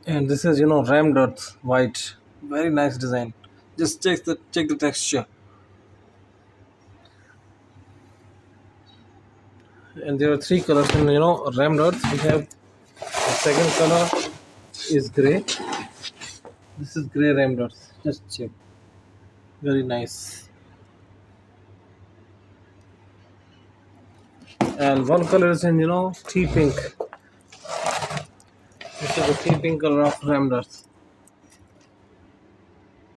And this is rammed earth white, very nice design. Just check the texture. And there are three colors in rammed earth. We have the second color is gray. This is gray rammed earth. Just check. Very nice. And one color is in tea pink. This is the tea pink color of rammed earth.